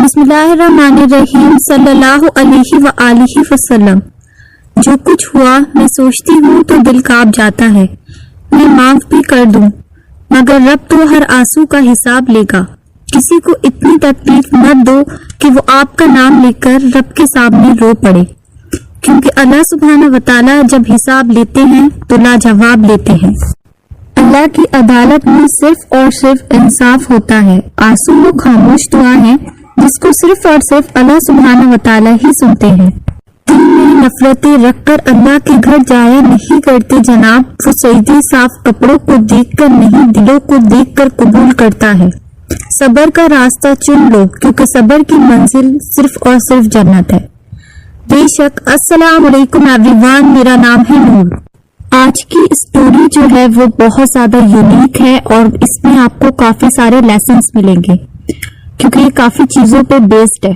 بسم اللہ الرحمن الرحیم صلی اللہ علیہ وآلہ وسلم۔ جو کچھ ہوا میں سوچتی ہوں تو دل کانپ جاتا ہے۔ میں معاف بھی کر دوں مگر رب تو ہر آنسو کا حساب لے گا۔ کسی کو اتنی تکلیف مت دو کہ وہ آپ کا نام لے کر رب کے سامنے رو پڑے، کیونکہ اللہ سبحانہ وتعالی جب حساب لیتے ہیں تو لاجواب لیتے ہیں۔ اللہ کی عدالت میں صرف اور صرف انصاف ہوتا ہے۔ آنسو وہ خاموش دعا ہے جس کو صرف اور صرف اللہ سبحانہ وتعالی ہی سنتے ہیں۔ دل میں نفرتیں رکھ کر اللہ کے گھر جایا نہیں کرتے جناب، وہ سجدے صاف کپڑوں کو دیکھ کر نہیں دلوں کو دیکھ کر قبول کرتا ہے۔ صبر کا راستہ چن لو کیونکہ صبر کی منزل صرف اور صرف جنت ہے۔ بے شک۔ السلام علیکم ایوریوان، میرا نام ہے نور۔ آج کی اسٹوری جو ہے وہ بہت زیادہ یونیک ہے اور اس میں آپ کو کافی سارے لیسنز ملیں گے کیونکہ یہ کافی چیزوں پہ بیسڈ ہے،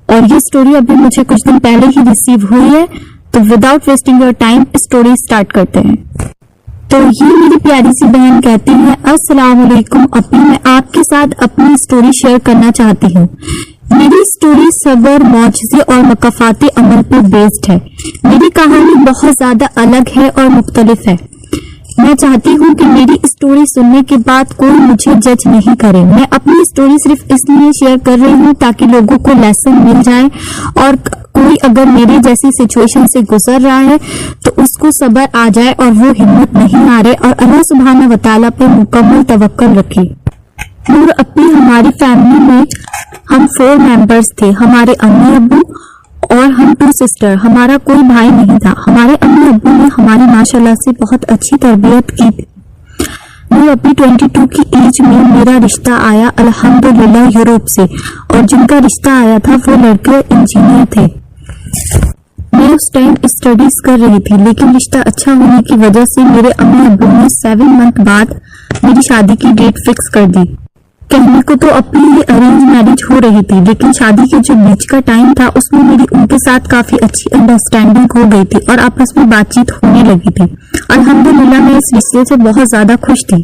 اور یہ اسٹوری ابھی مجھے کچھ دن پہلے ہی ریسیو ہوئی ہے، تو without wasting your time story start کرتے ہیں۔ تو یہ میری پیاری سی بہن کہتی ہے، السلام علیکم اپی، میں آپ کے ساتھ اپنی اسٹوری شیئر کرنا چاہتی ہوں۔ میری اسٹوری صبر، معجزے اور مکافات عمل پر بیسڈ ہے۔ میری کہانی بہت زیادہ الگ ہے اور مختلف ہے۔ میں چاہتی ہوں کہ میری اسٹوری سننے کے بعد کوئی مجھے جج نہیں کرے۔ میں اپنی اسٹوری صرف اس لیے شیئر کر رہی ہوں تاکہ لوگوں کو لیسن مل جائے، اور کوئی اگر میری جیسی سچویشن سے گزر رہا ہے تو اس کو صبر آ جائے اور وہ ہمت نہیں ہارے اور اللہ سبحانہ وتعالی پر مکمل توکل رکھے۔ نور اپی، ہماری فیملی میں ہم 4 ممبرز تھے، ہمارے امی ابو اور ہم 2 سسٹر، ہمارا کوئی بھائی نہیں تھا۔ ہمارے امی ابو نے ہماری ماشاءاللہ سے بہت اچھی تربیت کی تھی۔ نور اپی 22 کی ایج میں میرا رشتہ آیا الحمدللہ یوروپ سے، اور جن کا رشتہ آیا تھا وہ لڑکے انجینئر تھے۔ میں اس ٹائم اسٹڈیز کر رہی تھی، لیکن رشتہ اچھا ہونے کی وجہ سے میرے امی ابو نے 7 منتھ بعد میری شادی کی ڈیٹ فکس کر دی۔ کہنے کو تو اپنی یہ ارینج میرج ہو رہی تھی، لیکن شادی کے جو بیچ کا ٹائم تھا اس میں میری ان کے ساتھ کافی اچھی انڈرسٹینڈنگ ہو گئی تھی اور آپس میں بات چیت ہونے لگی تھی۔ الحمدللہ میں اس رشتے سے بہت زیادہ خوش تھی۔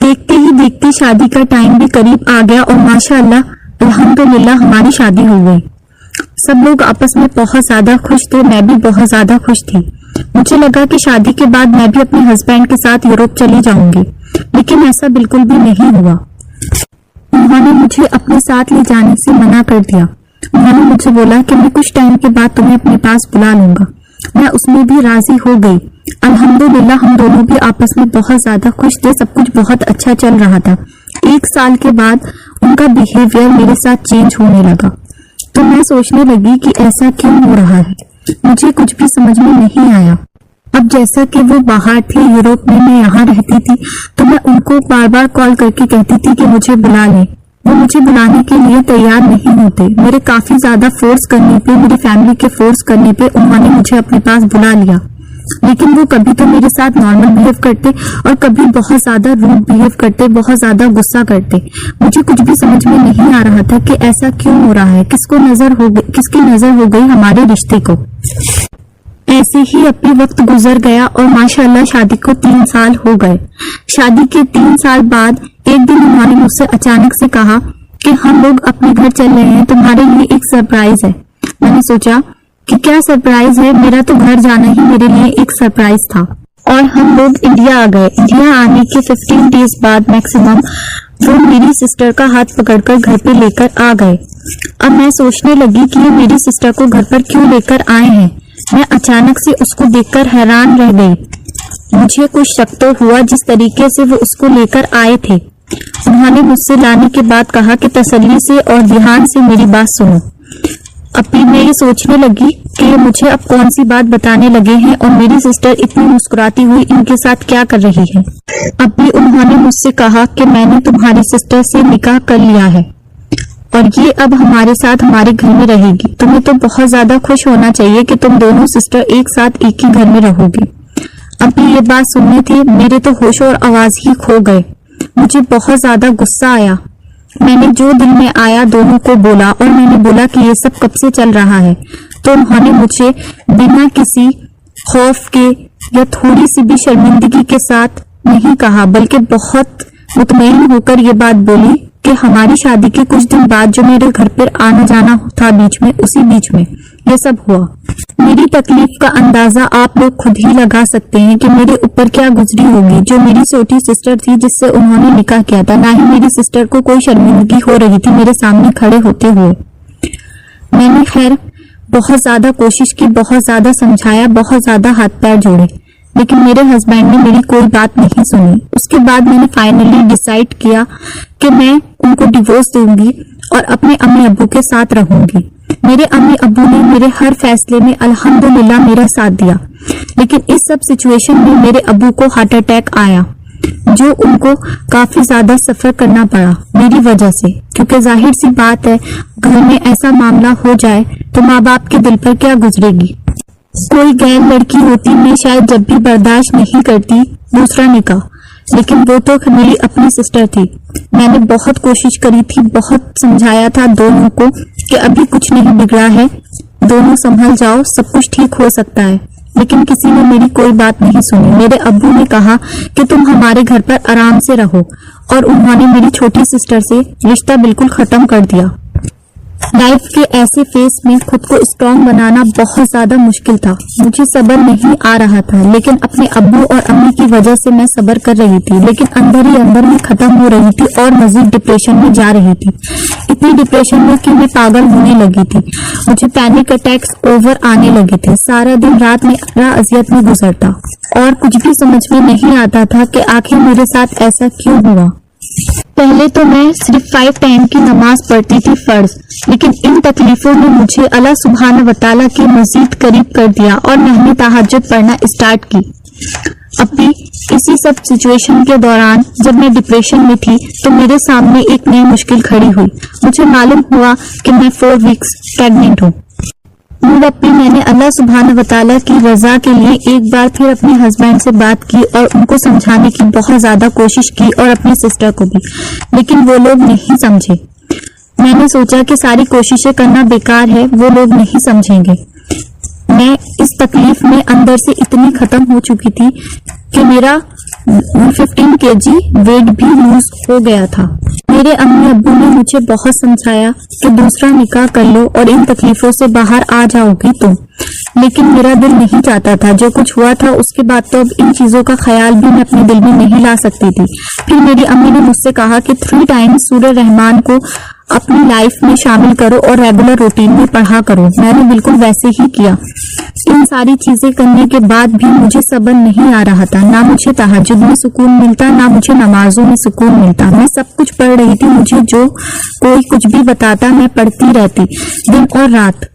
دیکھتے ہی دیکھتے شادی کا ٹائم بھی قریب آ گیا اور ماشاءاللہ الحمدللہ ہماری شادی ہو گئی۔ سب لوگ آپس میں بہت زیادہ خوش تھے، میں بھی بہت زیادہ خوش تھی۔ مجھے لگا کہ شادی کے بعد میں بھی اپنے ہسبینڈ کے ساتھ یوروپ چلی جاؤں گی، لیکن ایسا بالکل بھی نہیں ہوا۔ انہوں نے مجھے اپنے ساتھ لے جانے سے منع کر دیا۔ انہوں نے مجھے بولا کہ میں کچھ ٹائم کے بعد تمہیں اپنے پاس بلا لوں گا۔ میں اس میں بھی راضی ہو گئی۔ الحمدللہ ہم دونوں بھی آپس میں بہت زیادہ خوش تھے، سب کچھ بہت اچھا چل رہا تھا۔ 1 سال کے بعد ان کا بیہیویئر میرے ساتھ چینج ہونے لگا، تو میں سوچنے لگی کہ ایسا کیوں ہو رہا ہے۔ مجھے کچھ بھی سمجھ میں نہیں آیا۔ اب جیسا کہ وہ باہر تھے یوروپ میں یہاں رہتی تھی، تو میں ان کو بار بار کال کر کے کہتی تھی کہ مجھے بلا لیں۔ وہ مجھے بلانے کے لیے تیار نہیں ہوتے۔ میرے کافی زیادہ فورس کرنے پہ، میری فیملی کے فورس کرنے پہ انہوں نے مجھے اپنے پاس بلا لیا، لیکن وہ کبھی تو میرے ساتھ نارمل بہیو کرتے اور کبھی بہت زیادہ روڈ بہیو کرتے، بہت زیادہ غصہ کرتے۔ مجھے کچھ بھی سمجھ میں نہیں آ رہا تھا کہ ایسا کیوں ہو رہا ہے، کس کی نظر ہو گئی ہمارے رشتے کو۔ ایسے ہی اپنی وقت گزر گیا اور ماشاءاللہ شادی کو 3 سال ہو گئے۔ شادی کے 3 سال بعد ایک دن انہوں نے مجھ سے اچانک سے کہا کہ ہم لوگ اپنے گھر چل رہے ہیں، تمہارے لیے ایک سرپرائز ہے۔ میں نے سوچا کہ کیا سرپرائز ہے؟ میرا تو گھر جانا ہی میرے لیے ایک سرپرائز تھا، اور ہم لوگ انڈیا آ گئے۔ انڈیا آنے کے 15 ڈیز بعد میکسیمم وہ میری سسٹر کا ہاتھ پکڑ کر گھر پہ لے کر آ گئے۔ اب میں سوچنے لگی کہ یہ میری سسٹر کو گھر پر کیوں لے کر آئے ہیں۔ میں اچانک سے اس کو دیکھ کر حیران رہ گئی۔ مجھے کچھ شک تو ہوا جس طریقے سے وہ اس کو لے کر آئے تھے۔ انہوں نے مجھ سے لانے کے بعد کہا کہ تسلی سے اور دھیان سے میری بات سنو۔ ابھی میں یہ سوچنے لگی کہ یہ مجھے اب کون سی بات بتانے لگے ہیں اور میری سسٹر اتنی مسکراتی ہوئی ان کے ساتھ کیا کر رہی ہے۔ ابھی انہوں نے مجھ سے کہا کہ میں نے تمہاری سسٹر سے نکاح کر لیا ہے اور یہ اب ہمارے ساتھ ہمارے گھر میں رہے گی۔ تمہیں تو بہت زیادہ خوش ہونا چاہیے کہ تم دونوں سسٹر ایک ساتھ ایک ہی گھر میں رہو گے۔ ابھی یہ بات سننے تھی میرے تو ہوش اور آواز ہی کھو گئے۔ مجھے بہت زیادہ غصہ آیا۔ میں نے جو دل میں آیا دونوں کو بولا، اور میں نے بولا کہ یہ سب کب سے چل رہا ہے۔ تو انہوں نے مجھے بنا کسی خوف کے یا تھوڑی سی بھی شرمندگی کے ساتھ نہیں کہا، بلکہ بہت مطمئن ہو کر یہ بات بولی کہ ہماری شادی کے کچھ دن بعد جو میرے گھر پر آنا جانا تھا اسی بیچ میں یہ سب ہوا۔ میری تکلیف کا اندازہ آپ لوگ خود ہی لگا سکتے ہیں کہ میرے اوپر کیا گزری ہوگی۔ جو میری چھوٹی سسٹر تھی جس سے انہوں نے نکاح کیا تھا، نہ ہی میری سسٹر کو کوئی شرمندگی ہو رہی تھی میرے سامنے کھڑے ہوتے ہوئے۔ میں نے خیر بہت زیادہ کوشش کی، بہت زیادہ سمجھایا، بہت زیادہ ہاتھ پیر جوڑے، لیکن میرے ہسبینڈ نے میری کوئی بات نہیں سنی۔ اس کے بعد میں نے فائنلی ڈیسائیڈ کیا کہ میں ان کو ڈیورس دوں گی اور اپنے امی ابو کے ساتھ رہوں گی۔ میرے امی ابو نے میرے ہر فیصلے میں الحمدللہ میرا ساتھ دیا، لیکن اس سب سچویشن میں میرے ابو کو ہارٹ اٹیک آیا، جو ان کو کافی زیادہ سفر کرنا پڑا میری وجہ سے، کیونکہ ظاہر سی بات ہے گھر میں ایسا معاملہ ہو جائے تو ماں باپ کے دل پر کیا گزرے گی۔ کوئی غیر لڑکی ہوتی میں شاید جب بھی برداشت نہیں کرتی دوسرا نکاح، لیکن وہ تو میری اپنی سسٹر تھی۔ میں نے بہت کوشش کری تھی، بہت سمجھایا تھا دونوں کو کہ ابھی کچھ نہیں بگڑا ہے، دونوں سنبھل جاؤ، سب کچھ ٹھیک ہو سکتا ہے، لیکن کسی نے میری کوئی بات نہیں سنی۔ میرے ابو نے کہا کہ تم ہمارے گھر پر آرام سے رہو، اور انہوں نے میری چھوٹی سسٹر سے رشتہ بالکل ختم کر دیا۔ لائف کے ایسے فیس میں خود کو اسٹرانگ بنانا بہت زیادہ مشکل تھا، مجھے صبر نہیں آ رہا تھا، لیکن اپنے ابو اور امی کی وجہ سے میں صبر کر رہی تھی، لیکن اندر ہی اندر میں ختم ہو رہی تھی اور مزید ڈپریشن میں جا رہی تھی۔ اتنی ڈپریشن میں کہ میں پاگل ہونے لگی تھی، مجھے پینک اٹیکس اوور آنے لگے تھے، سارا دن رات میرا اذیت میں گزرتا اور کچھ بھی سمجھ میں نہیں آتا تھا کہ آخر میرے ساتھ ایسا کیوں ہوا۔ پہلے تو میں صرف 5 ٹائم کی نماز پڑھتی تھی فرض، لیکن ان تکلیفوں نے مجھے اللہ سبحانہ وتعالیٰ کے مزید قریب کر دیا اور میں نے تہجد پڑھنا اسٹارٹ کی۔ اب بھی اسی سب سچویشن کے دوران جب میں ڈپریشن میں تھی تو میرے سامنے ایک نئی مشکل کھڑی ہوئی۔ مجھے معلوم ہوا کہ میں 4 ویکس پریگننٹ ہوں۔ میں نے اللہ سبحانہ وتعالیٰ کی رضا کے لیے ایک بار پھر اپنے ہسبینڈ سے بات کی اور ان کو سمجھانے کی بہت زیادہ کوشش کی، اور اپنی سسٹر کو بھی، لیکن وہ لوگ نہیں سمجھے۔ میں نے سوچا کہ ساری کوششیں کرنا بیکار ہے، وہ لوگ نہیں سمجھیں گے۔ میں اس تکلیف میں اندر سے اتنی ختم ہو چکی تھی کہ میرا 15 kg ویٹ بھی لوز ہو گیا تھا۔ میرے امی ابو نے مجھے بہت سمجھایا کہ دوسرا نکاح کر لو اور ان تکلیفوں سے باہر آ جاؤ گی تم، لیکن میرا دل نہیں چاہتا تھا۔ جو کچھ ہوا تھا اس کے بعد تو اب ان چیزوں کا خیال بھی میں اپنے دل میں نہیں لا سکتی تھی۔ پھر میری امی نے مجھ سے کہا کہ 3 ٹائمز سورہ رحمان کو اپنی لائف میں شامل کرو اور ریگولر روٹین میں پڑھا کرو۔ میں نے بالکل ویسے ہی کیا۔ ان ساری چیزیں کرنے کے بعد بھی مجھے صبر نہیں آ رہا تھا، نہ مجھے تہجد میں سکون ملتا، نہ مجھے نمازوں میں سکون ملتا۔ میں سب کچھ پڑھ رہی تھی، مجھے جو کوئی کچھ بھی بتاتا میں پڑھتی رہتی دن اور رات۔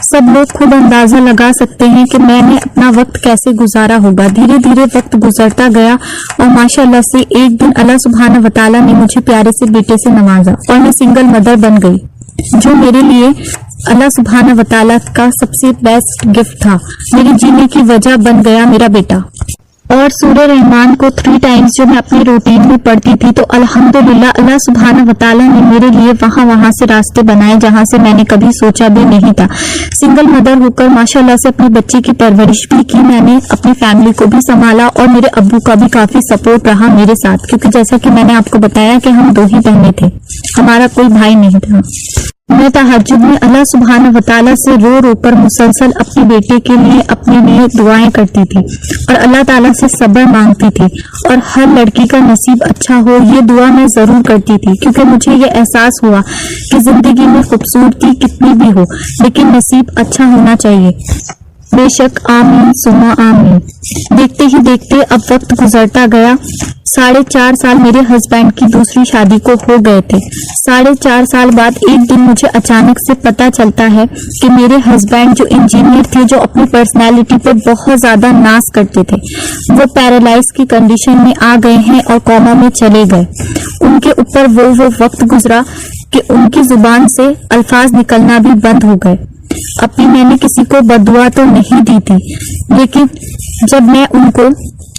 سب لوگ خود اندازہ لگا سکتے ہیں کہ میں نے اپنا وقت کیسے گزارا ہوگا۔ دھیرے دھیرے وقت گزرتا گیا اور ماشاءاللہ سے ایک دن اللہ سبحانہ وتعالیٰ نے مجھے پیارے سے بیٹے سے نوازا اور میں سنگل مدر بن گئی، جو میرے لیے اللہ سبحانہ وتعالیٰ کا سب سے بیسٹ گفٹ تھا۔ میری جینے کی وجہ بن گیا میرا بیٹا۔ اور سورہ رحمان کو 3 ٹائمز جو میں اپنی روٹین میں پڑھتی تھی تو الحمدللہ اللہ سبحانہ وتعالیٰ نے میرے لیے وہاں سے راستے بنائے جہاں سے میں نے کبھی سوچا بھی نہیں تھا۔ سنگل مدر ہو کر ماشاءاللہ سے اپنے بچے کی پرورش بھی کی، میں نے اپنی فیملی کو بھی سنبھالا اور میرے ابو کا بھی کافی سپورٹ رہا میرے ساتھ، کیونکہ جیسا کہ میں نے آپ کو بتایا کہ ہم 2 ہی بہنیں تھے، ہمارا کوئی بھائی نہیں تھا۔ میں تہجد میں اللہ سبحانہ وتعالیٰ سے رو رو کر مسلسل اپنے بیٹے کے لیے اپنے لیے دعائیں کرتی تھی اور اللہ تعالیٰ سے صبر مانگتی تھی، اور ہر لڑکی کا نصیب اچھا ہو یہ دعا میں ضرور کرتی تھی، کیونکہ مجھے یہ احساس ہوا کہ زندگی میں خوبصورتی کتنی بھی ہو لیکن نصیب اچھا ہونا چاہیے۔ بے شک، آمین ثم آمین۔ دیکھتے ہی دیکھتے اب وقت گزرتا گیا۔ 4.5 سال میرے ہسبینڈ کی دوسری شادی کو ہو گئے تھے۔ 4.5 سال بعد ایک دن مجھے اچانک سے پتا چلتا ہے کہ میرے ہسبینڈ جو انجینئر تھے، جو اپنی پرسنالٹی پہ بہت زیادہ ناز کرتے تھے، وہ پیرالائز کی کنڈیشن میں آ گئے ہیں اور کوما میں چلے گئے۔ ان کے اوپر وہ وقت گزرا کہ ان کی زبان سے الفاظ نکلنا بھی بند ہو گئے۔ اب بھی میں نے کسی کو بددعا تو نہیں دی تھی، لیکن جب میں ان کو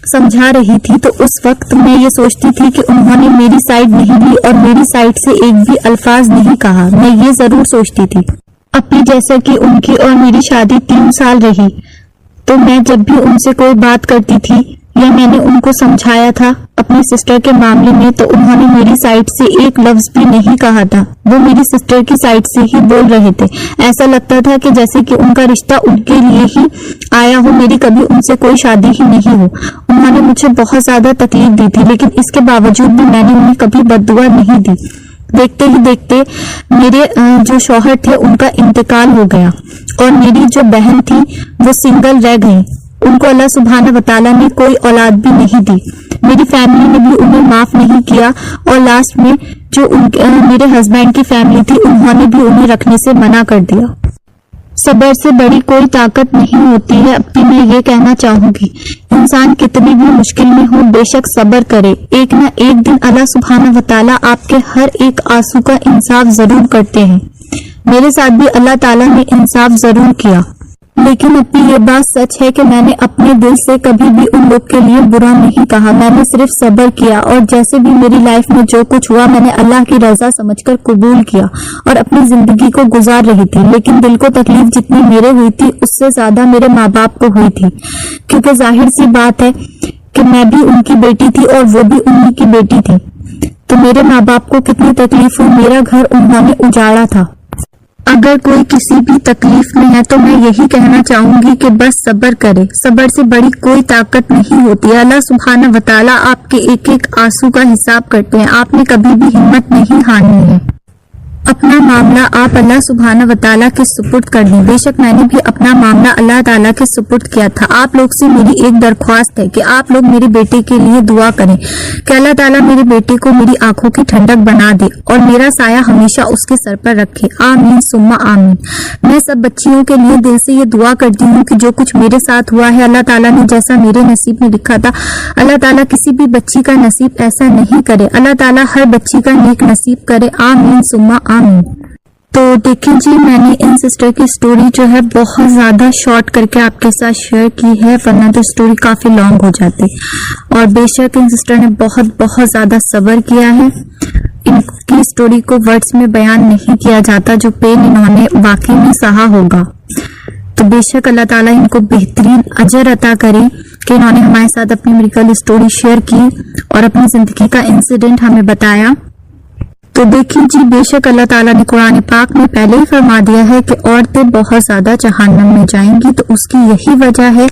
سمجھا رہی تھی تو اس وقت میں یہ سوچتی تھی کہ انہوں نے میری سائڈ نہیں لی اور میری سائڈ سے ایک بھی الفاظ نہیں کہا۔ میں یہ ضرور سوچتی تھی۔ اب بھی جیسا کہ ان کی اور میری شادی 3 سال رہی، تو میں جب بھی ان سے کوئی بات کرتی تھی یا میں نے ان کو سمجھایا تھا اپنی سسٹر کے معاملے میں تو انہوں نے میری سائڈ سے ایک لفظ بھی نہیں کہا تھا. وہ میری سسٹر کی سائڈ سے ہی بول رہے تھے. ایسا لگتا تھا کہ جیسے کہ ان کا رشتہ ان کے لیے ہی آیا ہو, میری کبھی ان سے کوئی شادی ہی نہیں ہو. انہوں نے مجھے بہت زیادہ تکلیف دی تھی, لیکن اس کے باوجود بھی میں نے انہیں کبھی بد دعا نہیں دی. دیکھتے ہی دیکھتے میرے جو شوہر تھے ان کا انتقال ہو گیا اور میری جو بہن تھی وہ سنگل رہ گئی. ان کو اللہ سبحانہ وتعالیٰ نے کوئی اولاد بھی نہیں دی. میری فیملی نے بھی انہیں معاف نہیں کیا اور لاسٹ میں جو میرے ہسبینڈ کی فیملی تھی انہوں نے بھی انہیں رکھنے سے منع کر دیا. صبر سے بڑی کوئی طاقت نہیں ہوتی ہے. اب بھی میں یہ کہنا چاہوں گی, انسان کتنی بھی مشکل میں ہو بے شک صبر کرے. ایک نہ ایک دن اللہ سبحانہ وتعالیٰ آپ کے ہر ایک آنسو کا انصاف ضرور کرتے ہیں. میرے ساتھ بھی اللہ تعالیٰ نے انصاف ضرور کیا, لیکن اپنی یہ بات سچ ہے کہ میں نے اپنے دل سے کبھی بھی ان لوگ کے لیے برا نہیں کہا. میں نے صرف صبر کیا اور جیسے بھی میری لائف میں جو کچھ ہوا میں نے اللہ کی رضا سمجھ کر قبول کیا اور اپنی زندگی کو گزار رہی تھی. لیکن دل کو تکلیف جتنی میرے ہوئی تھی اس سے زیادہ میرے ماں باپ کو ہوئی تھی, کیونکہ ظاہر سی بات ہے کہ میں بھی ان کی بیٹی تھی اور وہ بھی انہی کی بیٹی تھی. تو میرے ماں باپ کو کتنی تکلیف ہوئی. میرا گھر انہوں نے اجاڑا تھا. اگر کوئی کسی بھی تکلیف میں ہے تو میں یہی کہنا چاہوں گی کہ بس صبر کرے. صبر سے بڑی کوئی طاقت نہیں ہوتی. اللہ سبحانہ وتعالیٰ آپ کے ایک ایک آنسو کا حساب کرتے ہیں. آپ نے کبھی بھی ہمت نہیں ہارنی ہے. اپنا معاملہ آپ اللہ سبحانہ وتعالیٰ کے سپرد کر دیں. بے شک میں نے بھی اپنا معاملہ اللہ تعالیٰ کے سپرد کیا تھا. آپ لوگ سے میری ایک درخواست ہے کہ آپ لوگ میرے بیٹے کے لیے دعا کریں کہ اللہ تعالیٰ میرے بیٹے کو میری آنکھوں کی ٹھنڈک بنا دے اور میرا سایہ ہمیشہ اس کے سر پر رکھے. آمین ثم آمین. میں سب بچیوں کے لیے دل سے یہ دعا کرتی ہوں کہ جو کچھ میرے ساتھ ہوا ہے اللہ تعالیٰ نے جیسا میرے نصیب میں لکھا تھا اللہ تعالیٰ کسی بھی بچی کا نصیب ایسا نہیں کرے. اللہ تعالیٰ ہر بچی کا نیک نصیب کرے. آمین ثم آمین. تو دیکھیں جی, میں نے ان سسٹر کی سٹوری جو ہے بہت زیادہ شارٹ کر کے آپ کے ساتھ شیئر کی ہے, ورنہ تو سٹوری کافی لانگ ہو جاتی. اور بے شک ان سسٹر نے بہت زیادہ صبر کیا ہے. ان کی سٹوری کو ورڈز میں بیان نہیں کیا جاتا, جو پین انہوں نے واقعی میں سہا ہوگا. تو بے شک اللہ تعالیٰ ان کو بہترین اجر عطا کرے کہ انہوں نے ہمارے ساتھ اپنی میریکل سٹوری شیئر کی اور اپنی زندگی کا انسیڈنٹ ہمیں بتایا. تو دیکھیں جی, بے شک اللہ تعالیٰ نے قرآن پاک میں پہلے ہی فرما دیا ہے کہ عورتیں بہت زیادہ جہنم میں جائیں گی. تو اس کی یہی وجہ ہے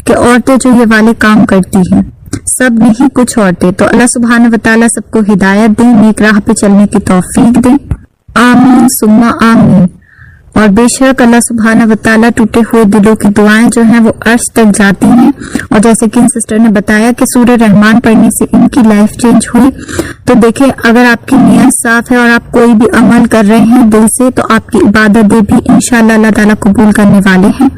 کہ عورتیں جو یہ والے کام کرتی ہیں, سب نہیں کچھ عورتیں. تو اللہ سبحانہ وتعالیٰ سب کو ہدایت دیں, نیک راہ پہ چلنے کی توفیق دیں. آمین ثم آمین. اور بے شک اللہ سبحانہ وتعالیٰ ٹوٹے ہوئے دلوں کی دعائیں جو ہیں وہ عرش تک جاتی ہیں. اور جیسے کہ ان سسٹر نے بتایا کہ سورہ رحمان پڑھنے سے ان کی لائف چینج ہوئی. تو دیکھیں, اگر آپ کی نیت صاف ہے اور آپ کوئی بھی عمل کر رہے ہیں دل سے تو آپ کی عبادتیں بھی انشاءاللہ اللہ تعالیٰ قبول کرنے والے ہیں.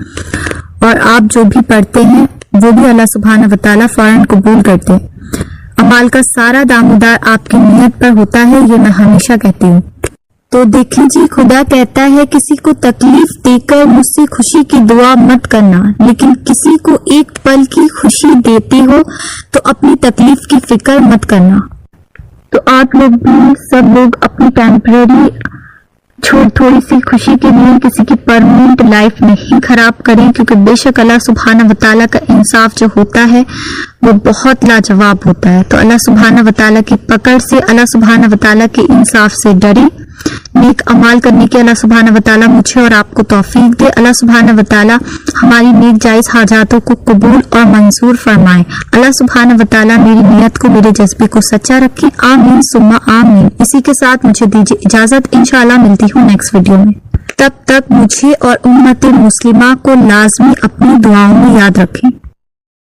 اور آپ جو بھی پڑھتے ہیں وہ بھی اللہ سبحانہ وتعالیٰ فوراً قبول کرتے ہیں. عمال کا سارا دامودار آپ کی نیت پر ہوتا ہے, یہ میں ہمیشہ کہتی ہوں. تو دیکھیں جی, خدا کہتا ہے کسی کو تکلیف دے کر مجھ سے خوشی کی دعا مت کرنا, لیکن کسی کو ایک پل کی خوشی دیتے ہو تو اپنی تکلیف کی فکر مت کرنا. تو آپ لوگ بھی سب لوگ اپنی ٹیمپرری تھوڑی سی خوشی کے لیے کسی کی پرمنٹ لائف نہیں خراب کریں, کیونکہ بے شک اللہ سبحانہ وتعالیٰ کا انصاف جو ہوتا ہے وہ بہت لاجواب ہوتا ہے. تو اللہ سبحانہ وتعالیٰ کی پکڑ سے, اللہ سبحانہ وتعالیٰ کے انصاف سے ڈریں. نیک اعمال کرنے کے اللہ سبحانہ وتعالیٰ مجھے اور آپ کو توفیق دے. اللہ سبحانہ وتعالیٰ ہماری نیک جائز حاجاتوں کو قبول اور منظور فرمائے. اللہ سبحانہ وتعالیٰ میری نیت کو, میرے جذبے کو سچا رکھے. آمین ثم آمین. اسی کے ساتھ مجھے دیجیے اجازت, انشاءاللہ ملتی ہوں نیکسٹ ویڈیو میں. تب تک مجھے اور امت مسلمہ کو لازمی اپنی دعاؤں میں یاد رکھیں.